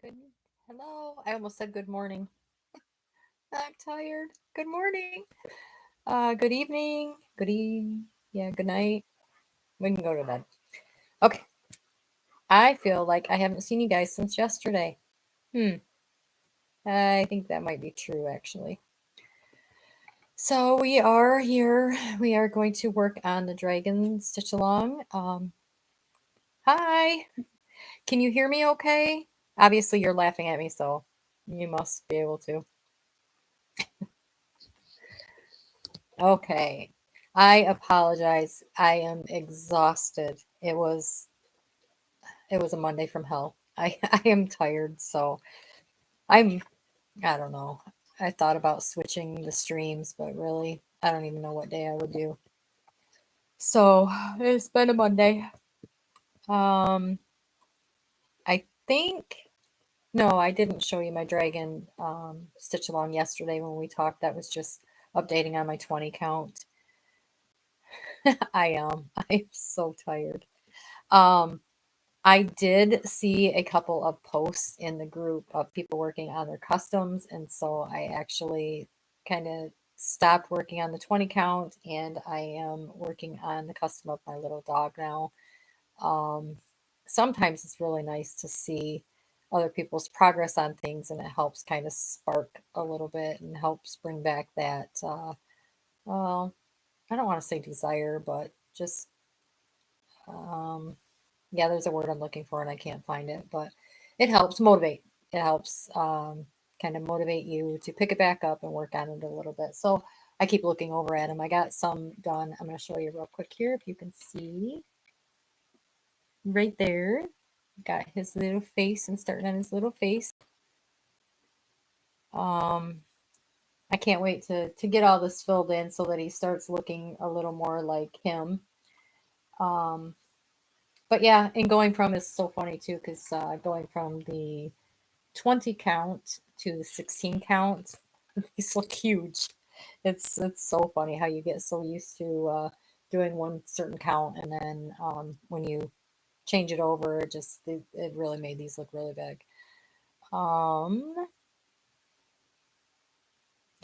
Good. Hello. I almost said good morning. I'm tired. Good morning. Good evening. Yeah, good night. We can go to bed. Okay. I feel like I haven't seen you guys since yesterday. Hmm. I think that might be true, actually. So we are here. We are going to work on the dragon stitch along. Hi. Can you hear me okay? Obviously, you're laughing at me, so you must be able to. Okay. I apologize. I am exhausted. It was a Monday from hell. I am tired, so I'm I don't know. I thought about switching the streams, but really I don't even know what day I would do. So it's been a Monday. Um I think no, I didn't show you my dragon stitch along yesterday when we talked. That was just updating on my 20 count. I am. I'm so tired. Um I did see a couple of posts in the group of people working on their customs, and so I actually kind of stopped working on the 20 count and I am working on the custom of my little dog now. Um, Sometimes it's really nice to see other people's progress on things, and it helps kind of spark a little bit and helps bring back that, well, I don't want to say desire, but just um, yeah, there's a word I'm looking for and I can't find it, but it helps motivate. It helps kind of motivate you to pick it back up and work on it a little bit. So I keep looking over at them. I got some done. I'm going to show you real quick here if you can see right there. Got his little face and starting on his little face. Um, I can't wait to get all this filled in so that he starts looking a little more like him. Um, but yeah, and going from is so funny too because going from the 20 count to the 16 count, these look huge. It's so funny how you get so used to doing one certain count, and then when you change it over, it really made these look really big. Um,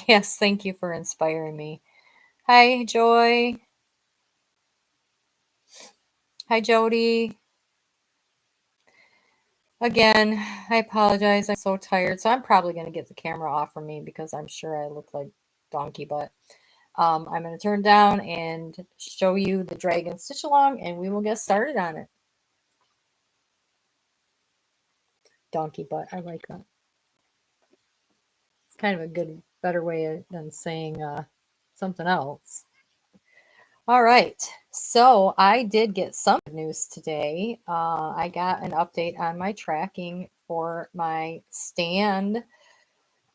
yes, thank you for inspiring me. Hi, Joy. Hi, Jody. Again, I apologize. I'm so tired. So I'm probably going to get the camera off from me because I'm sure I look like donkey butt. I'm going to turn down and show you the dragon stitch along and we will get started on it. Donkey butt. I like that. It's kind of a good, better way than saying something else. All right. So I did get some good news today. I got an update on my tracking for my stand.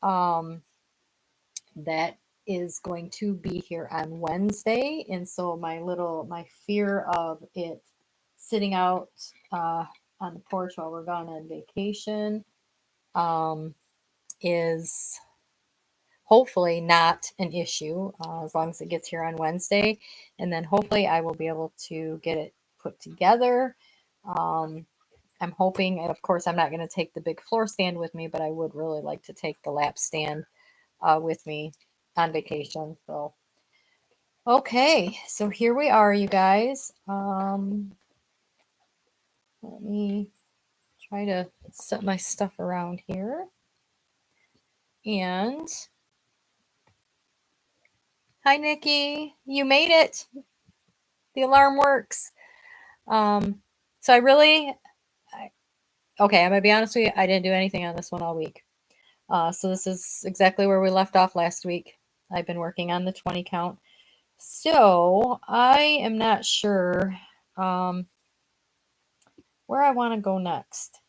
Um, that is going to be here on Wednesday. And so my fear of it sitting out on the porch while we're gone on vacation um, is hopefully not an issue as long as it gets here on Wednesday. And then hopefully I will be able to get it put together. Um, I'm hoping, and of course, I'm not going to take the big floor stand with me, but I would really like to take the lap stand with me on vacation. So, okay, so here we are, you guys. Let me try to set my stuff around here. And hi, Nikki, you made it. The alarm works. Um, so okay, I'm gonna be honest with you. I didn't do anything on this one all week. So this is exactly where we left off last week. I've been working on the 20 count. So I am not sure um, where I want to go next.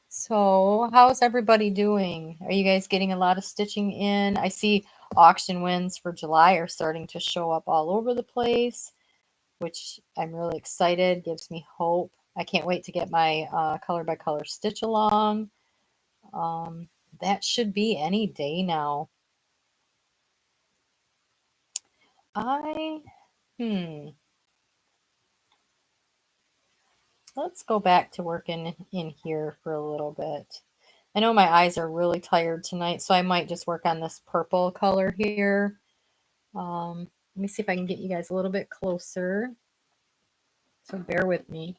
So, how's everybody doing? Are you guys getting a lot of stitching in? I see auction wins for July are starting to show up all over the place, which I'm really excited, gives me hope. I can't wait to get my color by color stitch along. That should be any day now. I, hmm, let's go back to working in here for a little bit. I know my eyes are really tired tonight, so I might just work on this purple color here. Let me see if I can get you guys a little bit closer. So bear with me.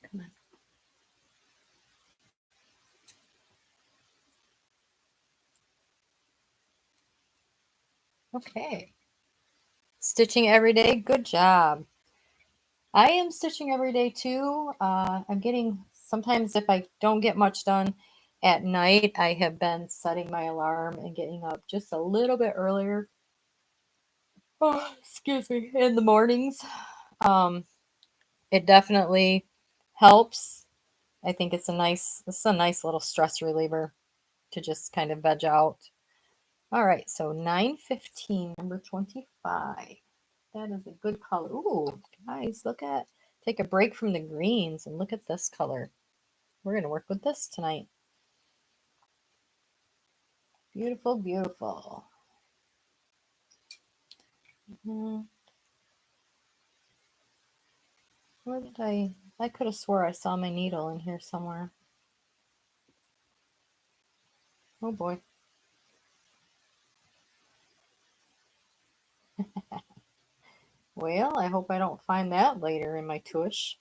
Come on. Okay. Stitching every day. Good job. I am stitching every day too. I'm getting, sometimes if I don't get much done at night, I have been setting my alarm and getting up just a little bit earlier. Oh, excuse me, in the mornings. Um, it definitely helps. I think it's a nice little stress reliever to just kind of veg out. All right, so 915, number 25. That is a good color. Ooh, guys, take a break from the greens and look at this color. We're going to work with this tonight. Beautiful, beautiful. Where did I could have swore I saw my needle in here somewhere. Oh boy. Well, I hope I don't find that later in my tush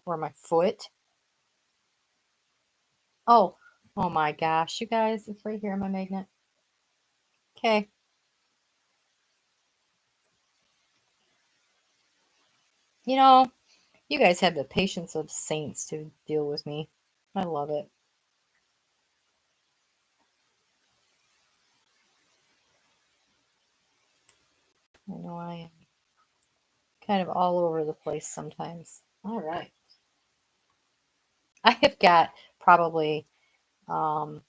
or my foot. Oh, oh my gosh, you guys, it's right here on my magnet. Okay. You know, you guys have the patience of saints to deal with me. I love it. I know I am kind of all over the place sometimes. All right. I have got probably, I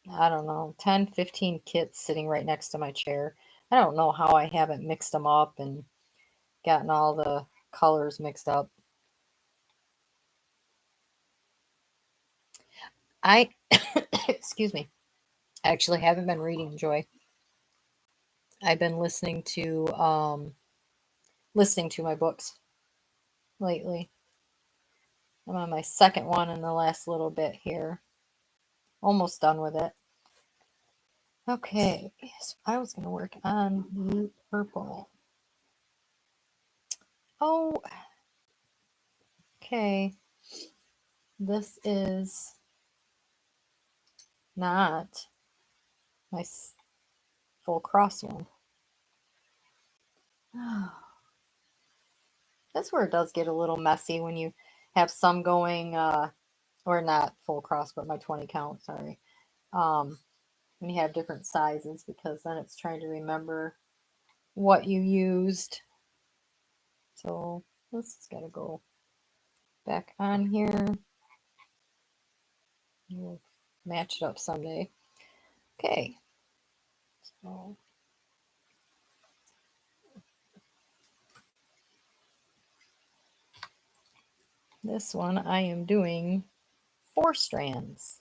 don't know, 10, 15 kits sitting right next to my chair. I don't know how I haven't mixed them up and gotten all the colors mixed up. I, excuse me, I actually haven't been reading, Joy. I've been listening to my books lately. I'm on my second one in the last little bit here. Almost done with it. Okay, so I was going to work on the purple. Oh, okay. This is not my full cross one. That's where it does get a little messy when you have some going, or not full cross, but my 20 count, sorry. When you have different sizes, because then it's trying to remember what you used. So this has got to go back on here. We'll match it up someday. Okay. So this one I am doing 4 strands.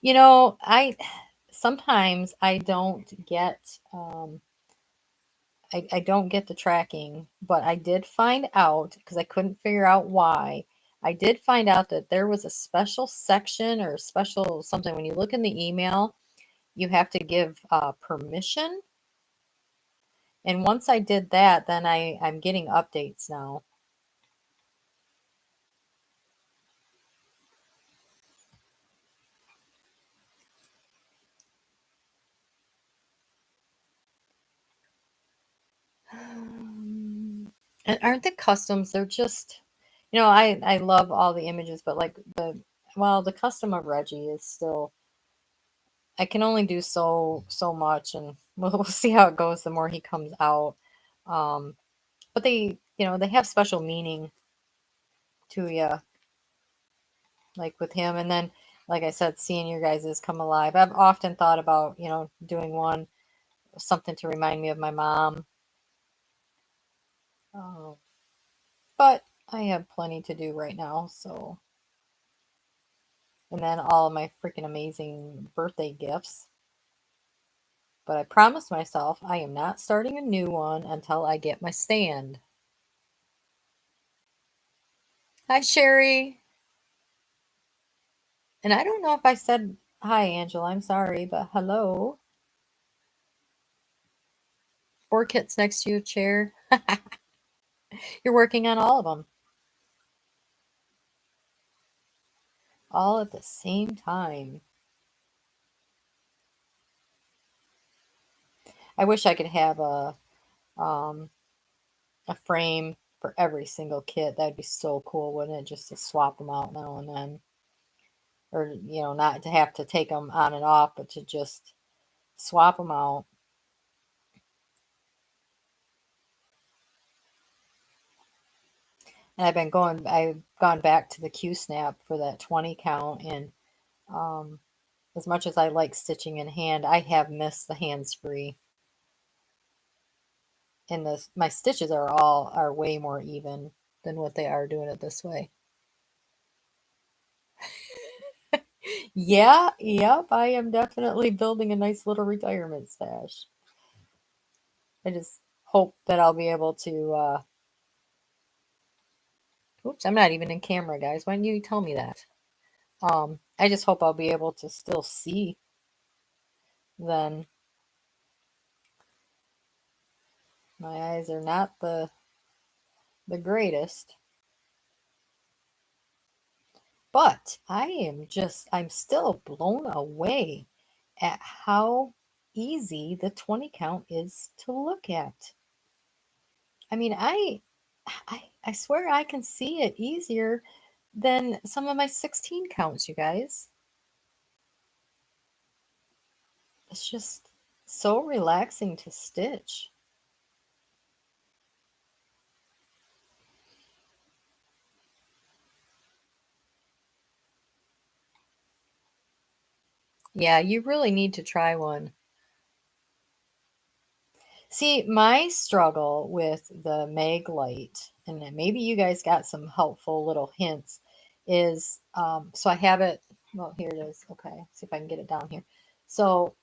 You know, sometimes I don't get I don't get the tracking, but I did find out because I couldn't figure out why. I did find out that there was a special section or special something when you look in the email, you have to give permission. And once I did that, then I'm getting updates now. And aren't the customs, they're just, I love all the images, but like the custom of Reggie is still, I can only do so much, and we'll see how it goes the more he comes out. Um, but they have special meaning to you, like with him. And then, like I said, seeing your guys' come alive. I've often thought about, doing one, something to remind me of my mom. Um, but I have plenty to do right now, so. And then all of my freaking amazing birthday gifts. But I promised myself I am not starting a new one until I get my stand. Hi, Sherry. And I don't know if I said hi, Angela. I'm sorry, but hello. 4 kits next to your chair. You're working on all of them. All at the same time. I wish I could have um, a frame for every single kit. That'd be so cool, wouldn't it? Just to swap them out now and then. Or, not to have to take them on and off, but to just swap them out. And I've gone back to the Q snap for that 20 count. And um, as much as I like stitching in hand, I have missed the hands free. And my stitches are way more even than what they are doing it this way. Yeah, yep, I am definitely building a nice little retirement stash. I just hope that I'll be able to oops, I'm not even in camera, guys. Why didn't you tell me that? I just hope I'll be able to still see then. My eyes are not the greatest. But I'm still blown away at how easy the 20 count is to look at. I mean, I swear I can see it easier than some of my 16 counts, you guys. It's just so relaxing to stitch. Yeah, you really need to try one. See, my struggle with the Mag Light, and then maybe you guys got some helpful little hints, is so I have it. Well, here it is. Okay, see if I can get it down here. So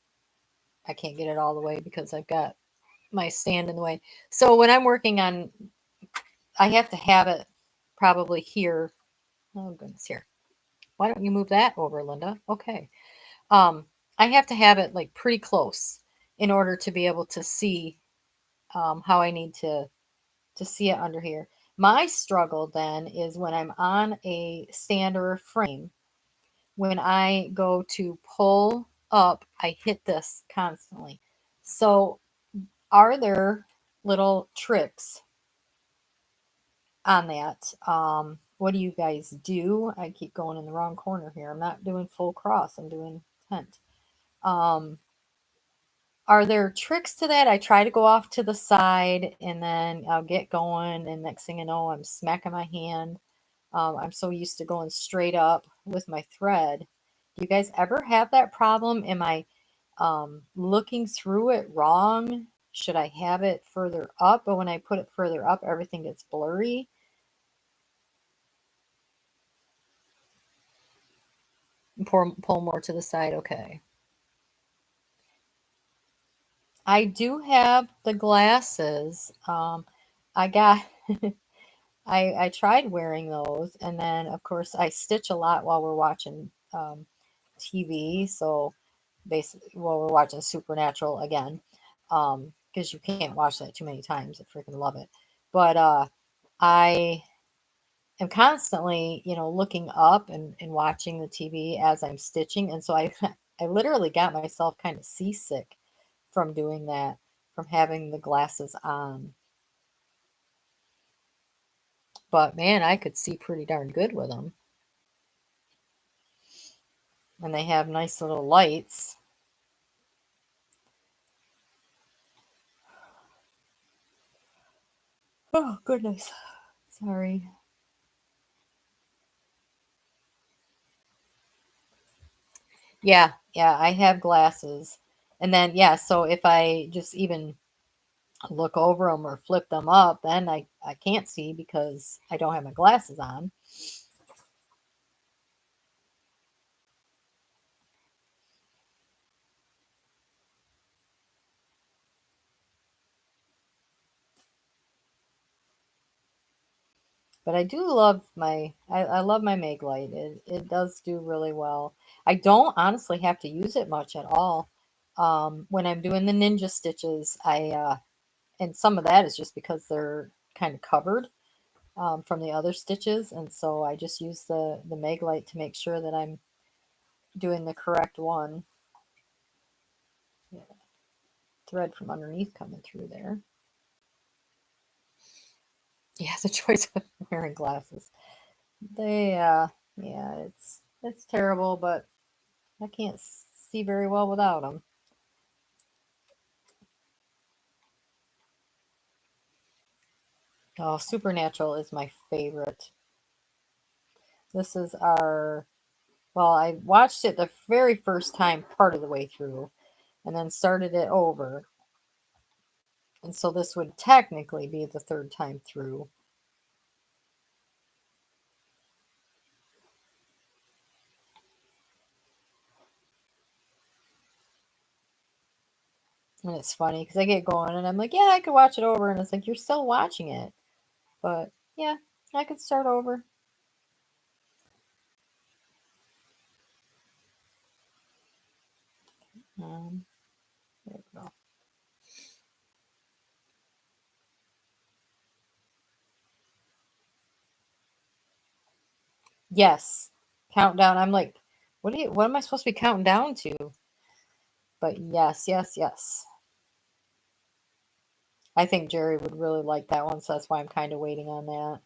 I can't get it all the way because I've got my stand in the way. So when I'm working on, I have to have it probably here. Oh, goodness, here. Why don't you move that over, Linda? Okay. Um, I have to have it like pretty close in order to be able to see how I need to see it under here. My struggle then is when I'm on a stand or a frame, when I go to pull up, I hit this constantly. So, are there little tricks on that? What do you guys do? I keep going in the wrong corner here. I'm not doing full cross, I'm doing tent. Um, Are there tricks to that? I try to go off to the side and then I'll get going, and next thing you know, I'm smacking my hand. I'm so used to going straight up with my thread. Do you guys ever have that problem? Am I looking through it wrong? Should I have it further up? But when I put it further up, everything gets blurry. Pull more to the side. Okay. I do have the glasses. I got I tried wearing those, and then of course I stitch a lot while we're watching TV. So basically, while we're watching Supernatural again, because you can't watch that too many times. I freaking love it. But I am constantly, looking up and watching the TV as I'm stitching, and so I I literally got myself kind of seasick from doing that, from having the glasses on. But man, I could see pretty darn good with them. And they have nice little lights. Oh, goodness. Sorry. Yeah, yeah, I have glasses. And then, yeah, so if I just even look over them or flip them up, then I can't see because I don't have my glasses on. But I do love I love my Meg light. It does do really well. I don't honestly have to use it much at all. When I'm doing the ninja stitches, and some of that is just because they're kind of covered from the other stitches, and so I just use the Meg light to make sure that I'm doing the correct one. Yeah, thread from underneath coming through there. Yeah, the choice of wearing glasses. They yeah, it's terrible, but I can't see very well without them. Oh, Supernatural is my favorite. This is our, well, I watched it the very first time part of the way through and then started it over. And so this would technically be the third time through. And it's funny because I get going and I'm like, yeah, I could watch it over. And it's like, you're still watching it. But yeah, I could start over. Um, there we go. Yes. Countdown. I'm like, what am I supposed to be counting down to? But yes, yes, yes. I think Jerry would really like that one, so that's why I'm kind of waiting on that.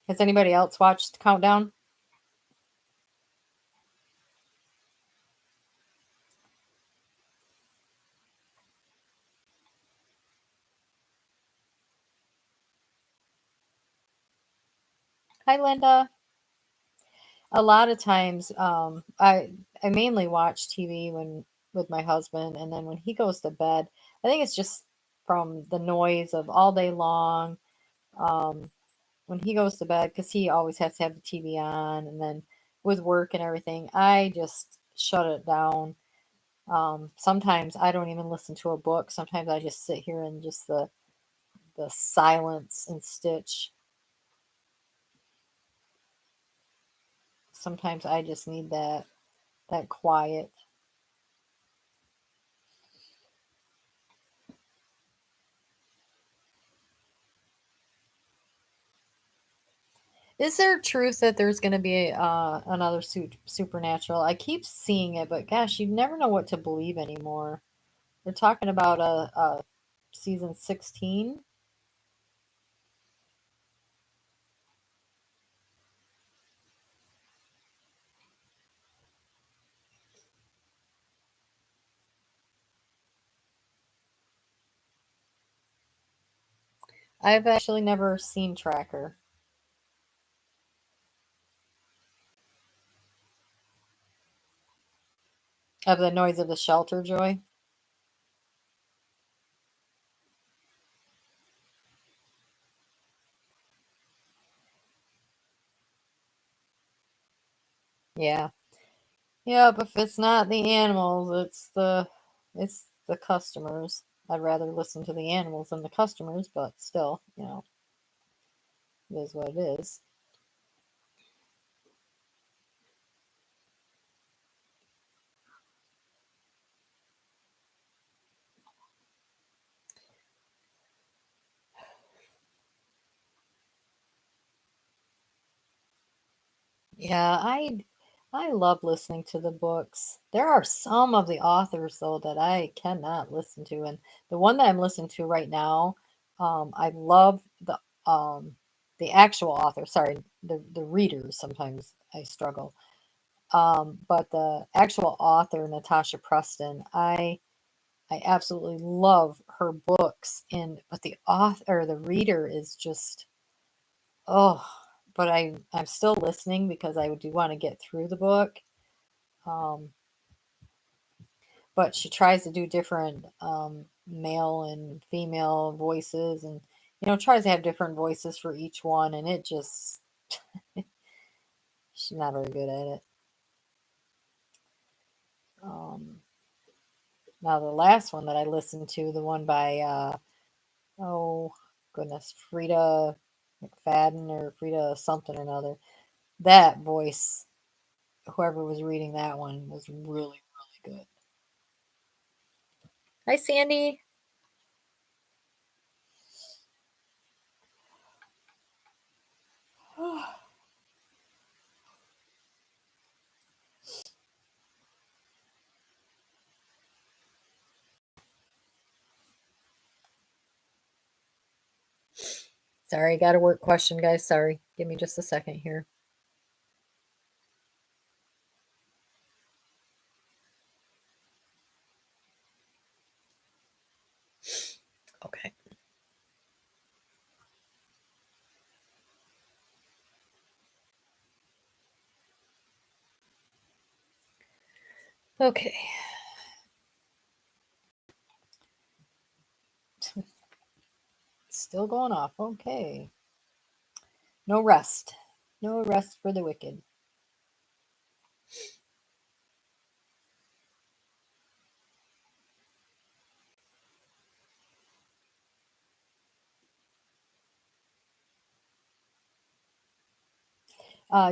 Has anybody else watched Countdown? Hi, Linda. A lot of times, I mainly watch TV when with my husband, and then when he goes to bed, I think it's just from the noise of all day long. Um, when he goes to bed, because he always has to have the TV on, and then with work and everything, I just shut it down. Sometimes I don't even listen to a book. Sometimes I just sit here and just the silence and stitch. Sometimes I just need that quiet. Is there truth that there's going to be another supernatural? I keep seeing it, but gosh, you never know what to believe anymore. They're talking about a season 16. I've actually never seen Tracker. Of the noise of the shelter, Joy. Yeah. Yep, if it's not the animals, it's the customers. I'd rather listen to the animals than the customers, but still, it is what it is. Yeah, I love listening to the books. There are some of the authors though that I cannot listen to, and the one that I'm listening to right now, I love the actual author. Sorry, the readers. Sometimes I struggle. But the actual author, Natasha Preston, I absolutely love her books, and but the author or the reader is just, oh. But I'm still listening because I do want to get through the book. Um, but she tries to do different male and female voices, and tries to have different voices for each one, and it just she's not very good at it. Um, Now the last one that I listened to, the one by oh goodness, Frida McFadden or Frida something or another. That voice, whoever was reading that one, was really, really good. Hi, Sandy. Sorry, got a work question, guys. Sorry. Give me just a second here. Okay. Okay. Still going off. Okay. No rest. No rest for the wicked.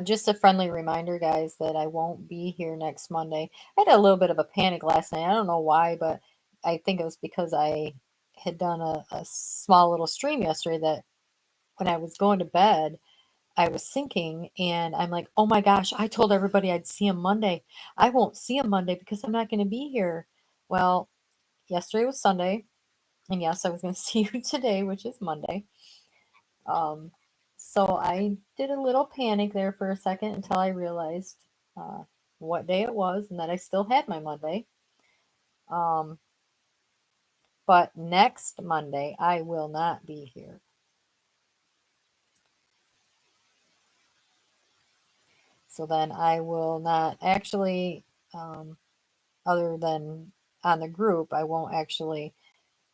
Just a friendly reminder, guys, that I won't be here next Monday. I had a little bit of a panic last night. I don't know why, but I think it was because I had done a small little stream yesterday that when I was going to bed, I was thinking, and I'm like, oh my gosh, I told everybody I'd see him Monday. I won't see him Monday because I'm not going to be here. Well, yesterday was Sunday, and yes, I was going to see you today, which is Monday. Um, so I did a little panic there for a second until I realized uh, what day it was and that I still had my Monday. Um, but next Monday, I will not be here. So then I will not actually, other than on the group, I won't actually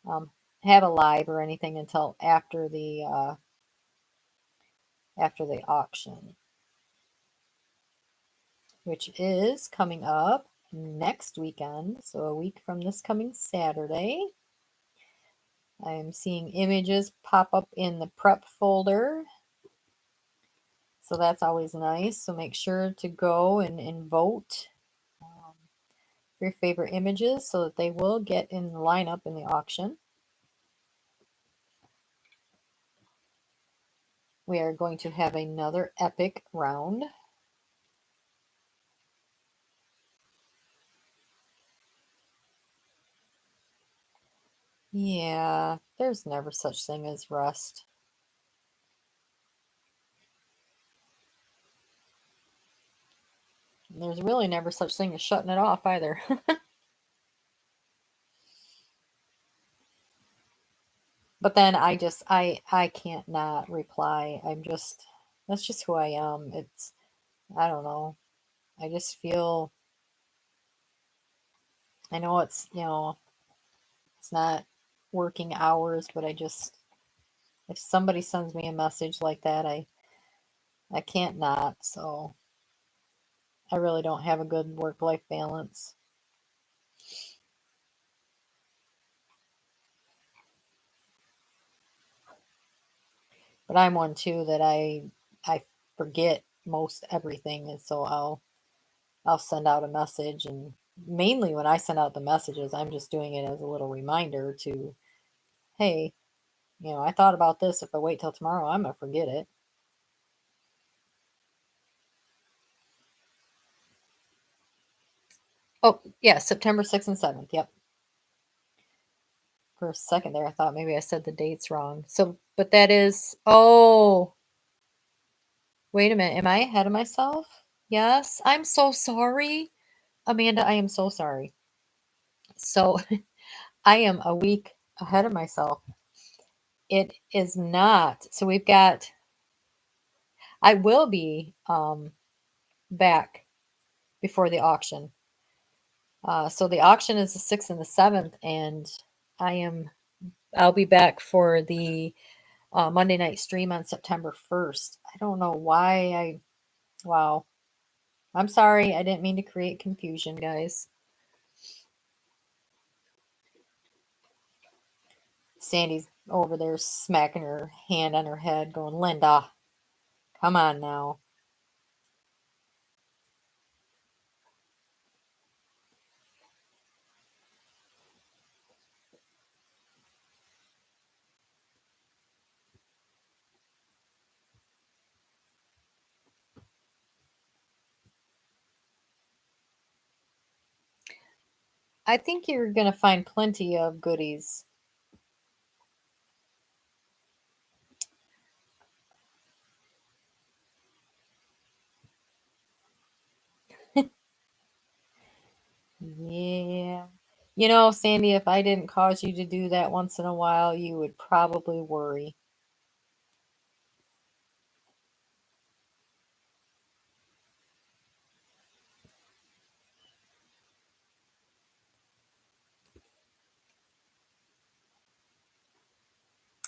um, have a live or anything until after the auction, which is coming up next weekend. So a week from this coming Saturday. I'm seeing images pop up in the prep folder. So that's always nice. So make sure to go and vote your favorite images so that they will get in the lineup in the auction. We are going to have another epic round. Yeah, there's never such thing as rest. There's really never such thing as shutting it off either. But then I can't not reply. That's just who I am. I don't know. I just feel I know it's not working hours, but if somebody sends me a message like that, I can't not. So I really don't have a good work-life balance. But I'm one too that I forget most everything, and so I'll send out a message, and mainly when I send out the messages, I'm just doing it as a little reminder to, hey, I thought about this. If I wait till tomorrow, I'm gonna forget it. Oh, yeah, September 6th and 7th. Yep. For a second there, I thought maybe I said the dates wrong. So, but that is, oh, wait a minute. Am I ahead of myself? Yes. I'm so sorry. Amanda, I am so sorry. So, I am a week ahead of myself. It is not. So, I will be back before the auction. So the auction is the 6th and the 7th, and I'll be back for the Monday night stream on September 1st. I don't know why wow. I'm sorry. I didn't mean to create confusion, guys. Sandy's over there smacking her hand on her head, going, Linda, come on now. I think you're going to find plenty of goodies. Yeah. You know, Sandy, if I didn't cause you to do that once in a while, you would probably worry.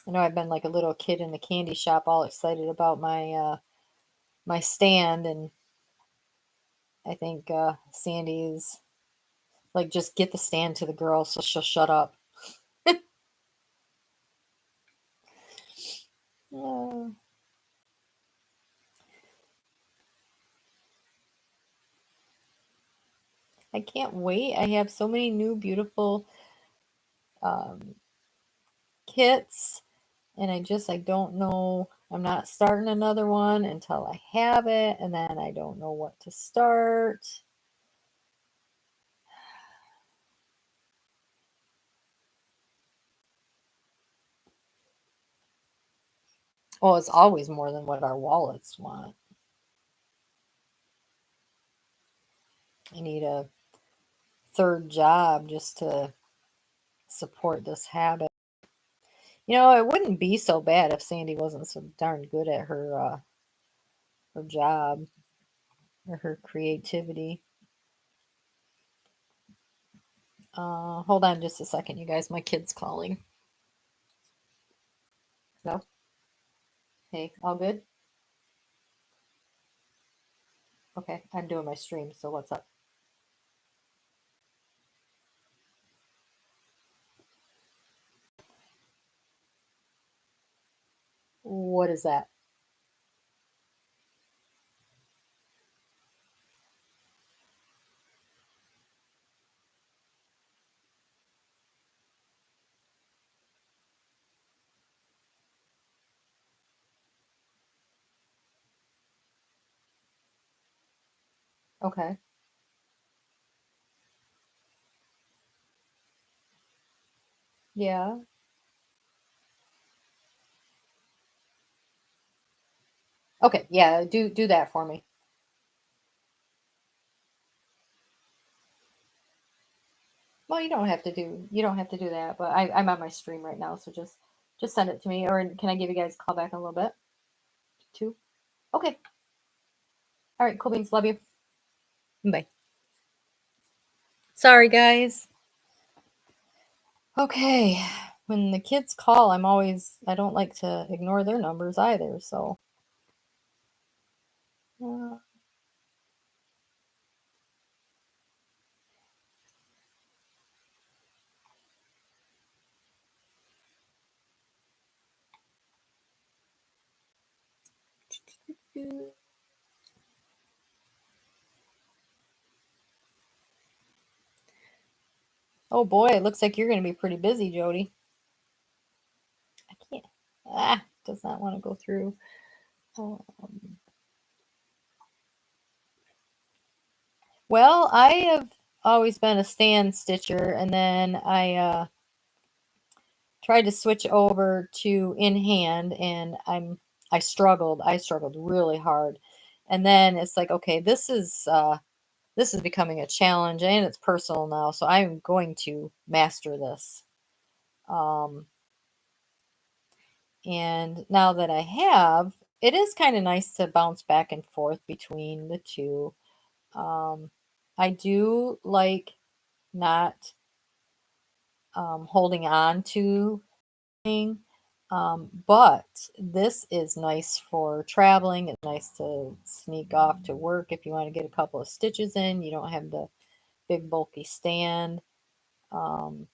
I know I've been like a little kid in the candy shop, all excited about my stand, and I think Sandy is like, just get the stand to the girl so she'll shut up. Uh, I can't wait. I have so many new beautiful um, kits, and I don't know. I'm not starting another one until I have it, and then I don't know what to start. Well, it's always more than what our wallets want. I need a third job just to support this habit. You know, it wouldn't be so bad if Sandy wasn't so darn good at her job or her creativity. Hold on just a second, you guys. My kid's calling. No? Hey, all good? Okay, I'm doing my stream, so what's up? What is that? Okay. Yeah. Okay, yeah, do that for me. Well, you don't have to do that, but I'm on my stream right now, so just send it to me, or can I give you guys a call back in a little bit? Two? Okay. All right, cool beans. Love you. Bye. Sorry, guys. Okay. When the kids call, I don't like to ignore their numbers either, so. Uh, oh boy, it looks like you're going to be pretty busy, Jody. I can't. Does not want to go through. Um, well, I have always been a stand stitcher, and then I tried to switch over to in hand, and I struggled. I struggled really hard, and then it's like, okay, this is becoming a challenge, and it's personal now, so I'm going to master this. Um, and now that I have, it is kind of nice to bounce back and forth between the two. Um, I do like not holding on to thing. But this is nice for traveling. It's nice to sneak off to work if you want to get a couple of stitches in. You don't have the big bulky stand. Um,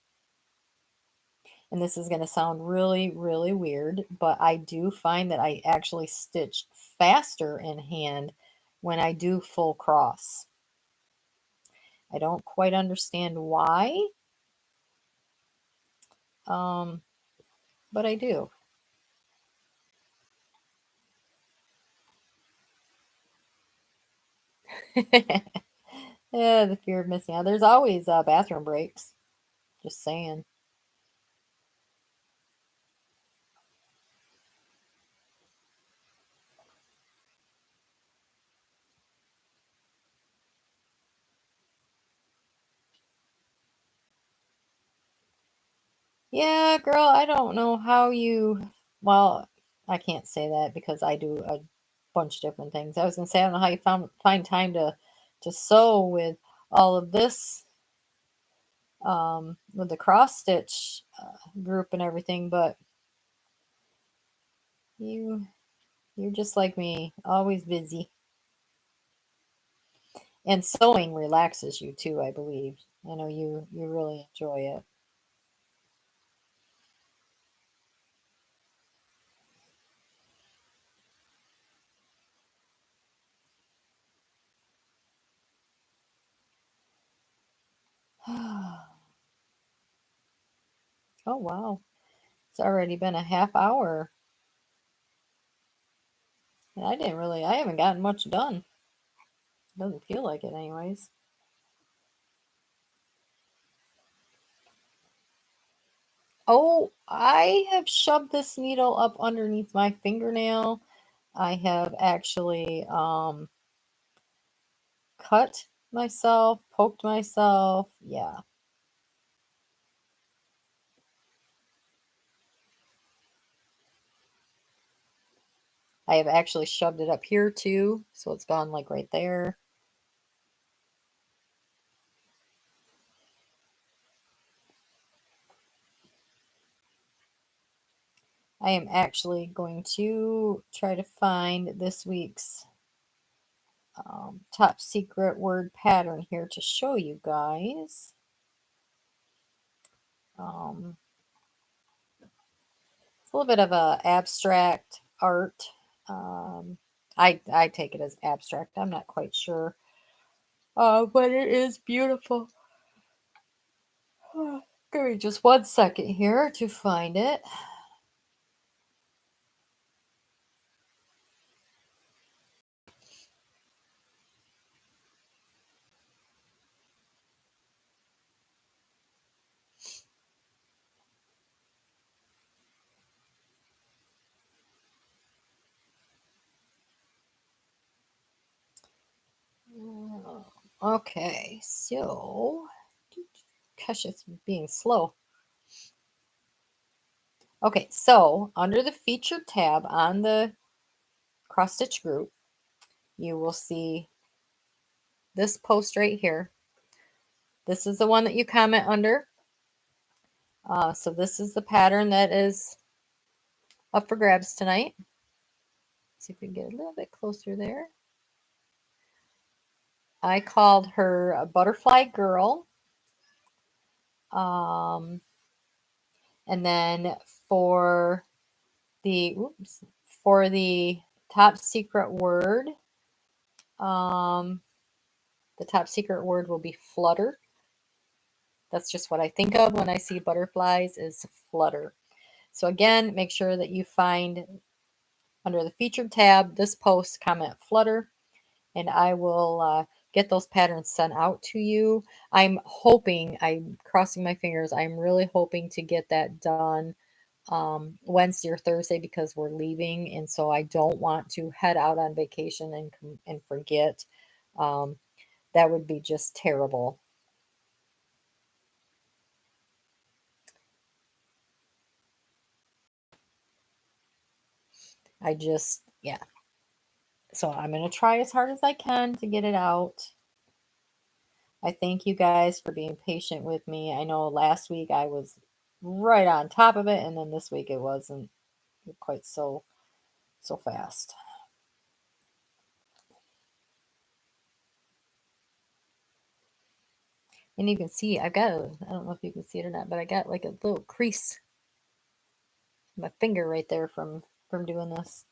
and this is going to sound really, really weird, but I do find that I actually stitch faster in hand when I do full cross. I don't quite understand why, but I do. Yeah, the fear of missing out. There's always bathroom breaks. Just saying. Yeah, girl, I don't know how you. Well, I can't say that because I do a bunch of different things. I was gonna say I don't know how you find time to sew with all of this, with the cross stitch group and everything, but you you're just like me, always busy. And sewing relaxes you too, I believe. I know you really enjoy it. Oh wow, it's already been a half hour, and I haven't gotten much done. Doesn't feel like it, anyways. Oh, I have shoved this needle up underneath my fingernail. I have actually cut myself, poked myself. Yeah, I have actually shoved it up here too, so it's gone like right there. I am actually going to try to find this week's top secret word pattern here to show you guys. Um, it's a little bit of a abstract art. Um, I take it as abstract. I'm not quite sure, but it is beautiful. Give me just 1 second here to find it. Okay, so gosh, it's being slow. Okay, so under the featured tab on the cross stitch group, you will see this post right here. This is the one that you comment under. So this is the pattern that is up for grabs tonight. See if we can get a little bit closer there. I called her a butterfly girl. Um, and then for for the top secret word, um, the top secret word will be flutter. That's just what I think of when I see butterflies is flutter. So again, make sure that you find under the featured tab this post, comment flutter, and I will get those patterns sent out to you. I'm crossing my fingers, I'm really hoping to get that done Wednesday or Thursday because we're leaving, and so I don't want to head out on vacation and forget. Um, that would be just terrible. Yeah. So I'm going to try as hard as I can to get it out. I thank you guys for being patient with me. I know last week I was right on top of it, and then this week it wasn't quite so fast. And you can see I don't know if you can see it or not, but I got like a little crease in my finger right there from doing this.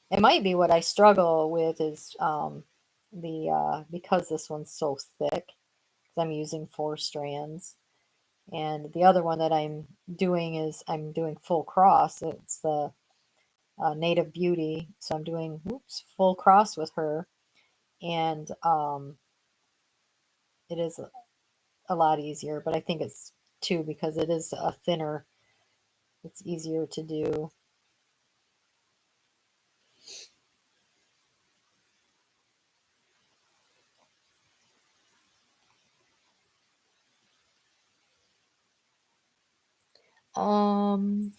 It might be what I struggle with is the because this one's so thick, because I'm using 4 strands. And the other one that I'm doing is I'm doing full cross. It's the Native Beauty. So I'm doing full cross with her. And it is a lot easier, but I think it's too because it is a thinner, it's easier to do. Um,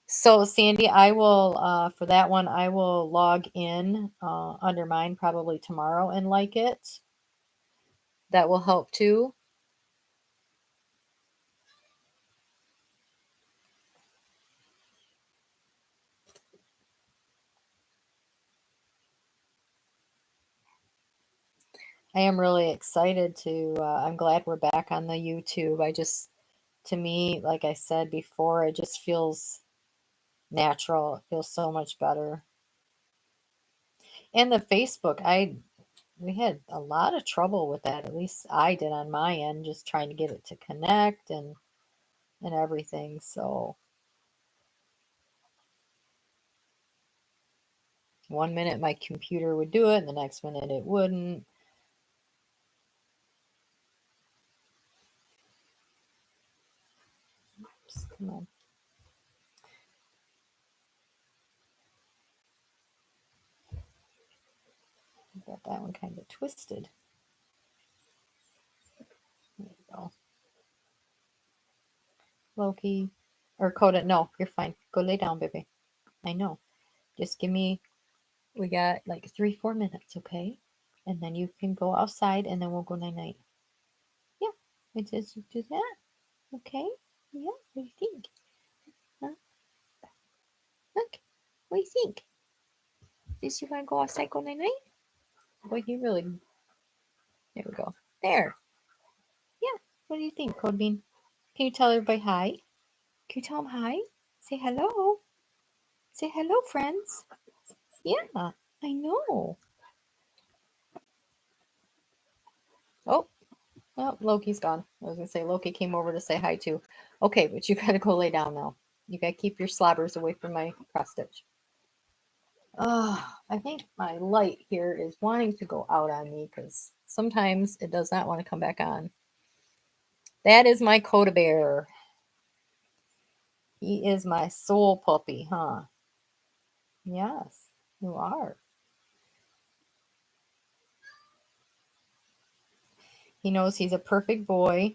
so Sandy, I will for that one I will log in under mine probably tomorrow and like it. That will help too. I am really excited to I'm glad we're back on the YouTube. I just to me, like I said before, it just feels natural. It feels so much better. And the Facebook, I we had a lot of trouble with that. At least I did on my end, just trying to get it to connect and everything. So 1 minute my computer would do it, and the next minute it wouldn't. Just, come on. I got that one kind of twisted. There you go. Loki. Or Coda. No, you're fine. Go lay down, baby. I know. Just give me, we got like 3, 4 minutes, okay? And then you can go outside and then we'll go night night. Yeah. We just do that. Okay. Yeah. What do you think? Huh? Look. What do you think? Does you want to go outside, go night night? Boy, he really. There we go. There. Yeah. What do you think, Code Bean? Can you tell everybody hi? Can you tell them hi? Say hello. Say hello, friends. Yeah, I know. Oh, well, Loki's gone. I was gonna say Loki came over to say hi too. Okay, but you gotta go lay down now. You gotta keep your slobbers away from my cross stitch. I think my light here is wanting to go out on me because sometimes it does not want to come back on. That is my Coda Bear. He is my soul puppy, huh? Yes, you are. He knows he's a perfect boy,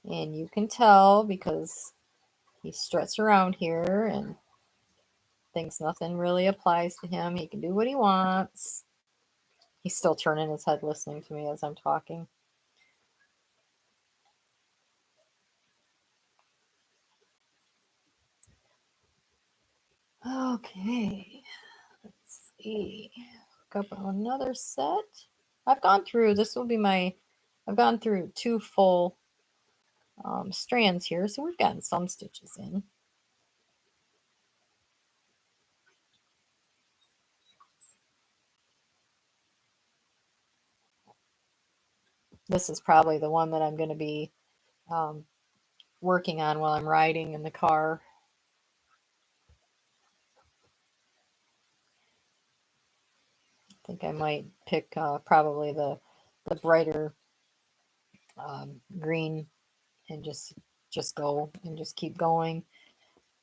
and you can tell because he struts around here and thinks nothing really applies to him. He can do what he wants. He's still turning his head listening to me as I'm talking. Okay, let's see. Look up another set. I've gone through, this will be my, I've gone through 2 full strands here, so we've gotten some stitches in. This is probably the one that I'm going to be um, working on while I'm riding in the car. I think I might pick probably the brighter green and just go and just keep going.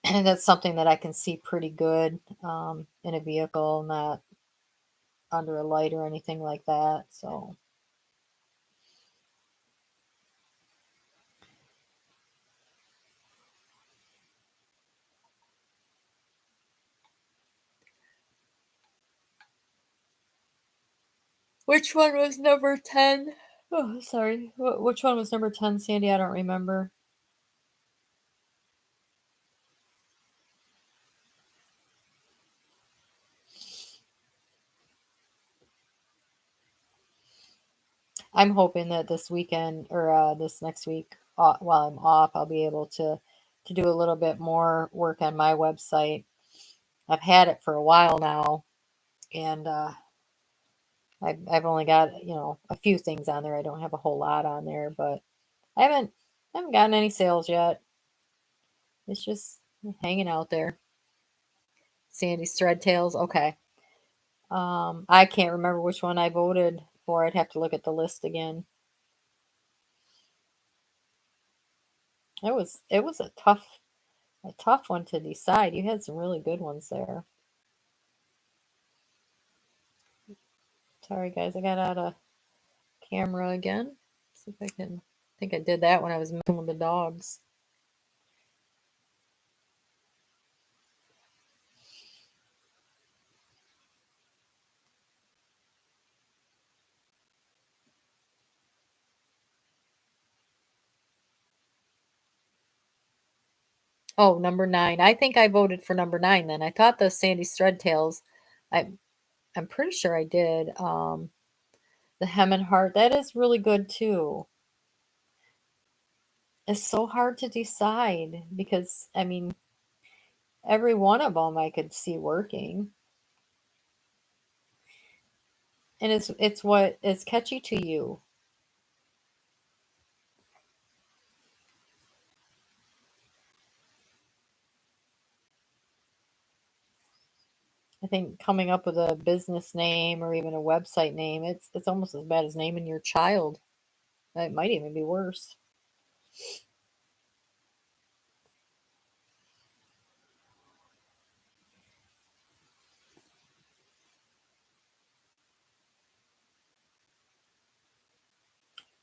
And that's something that I can see pretty good in a vehicle, not under a light or anything like that. So Which one was number 10? Oh, sorry. Which one was number 10, Sandy? I don't remember. I'm hoping that this weekend or this next week, while I'm off, I'll be able to do a little bit more work on my website. I've had it for a while now, and I've only got a few things on there. I don't have a whole lot on there, but I haven't gotten any sales yet. It's just hanging out there. Sandy's Thread Tails. Okay. I can't remember which one I voted for. I'd have to look at the list again. It was a tough one to decide. You had some really good ones there. Sorry guys, I got out of camera again. See if I can. I think I did that when I was messing with the dogs. Oh, number 9. I think I voted for number 9 then. I thought the Sandy's Thread Tails. I'm pretty sure I did. The Hem and Heart. That is really good too. It's so hard to decide because I mean every one of them I could see working. And it's what is catchy to you. I think coming up with a business name or even a website name, it's almost as bad as naming your child. It might even be worse.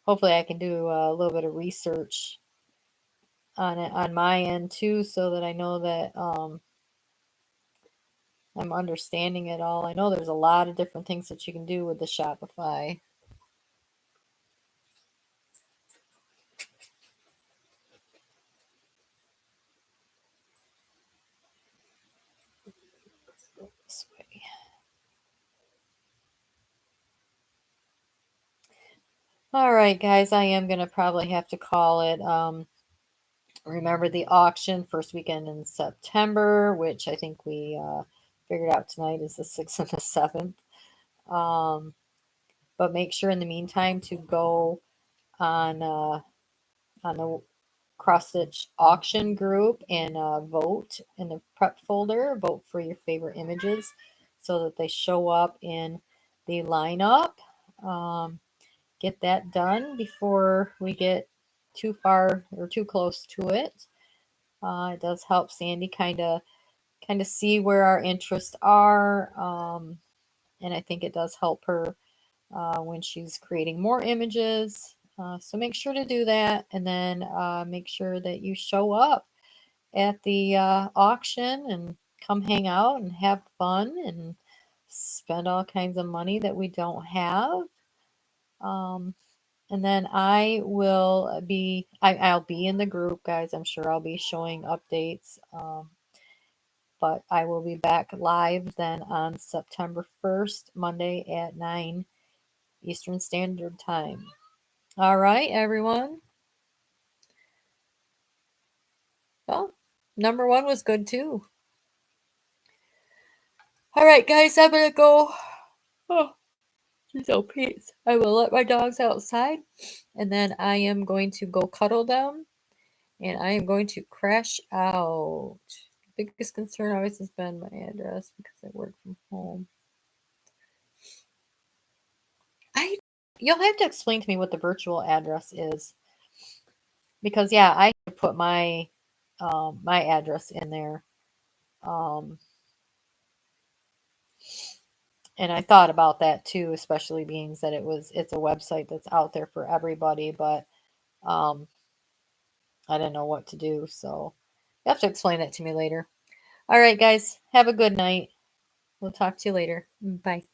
Hopefully I can do a little bit of research on it on my end too so that I know that I'm understanding it all. I know there's a lot of different things that you can do with the Shopify. This way. All right, guys, I am gonna probably have to call it. Remember the auction first weekend in September, which I think we figured out tonight is the 6th and the 7th. But make sure in the meantime to go on the cross stitch auction group and vote in the prep folder. Vote for your favorite images so that they show up in the lineup. Get that done before we get too far or too close to it. It does help Sandy kind of see where our interests are, and I think it does help her when she's creating more images. So make sure to do that, and then make sure that you show up at the auction and come hang out and have fun and spend all kinds of money that we don't have. Um, and then I'll be in the group, guys. I'm sure I'll be showing updates. But I will be back live then on September 1st, Monday at 9 Eastern Standard Time. All right, everyone. Well, number 1 was good too. All right, guys, I'm going to go. Oh, geez, oh, Pete. I will let my dogs outside, and then I am going to go cuddle them, and I am going to crash out. The biggest concern always has been my address because I work from home. You'll have to explain to me what the virtual address is. Because yeah, I had to put my address in there. Um, and I thought about that too, especially being that it's a website that's out there for everybody, but um, I didn't know what to do, so you have to explain it to me later. All right, guys, have a good night. We'll talk to you later. Bye.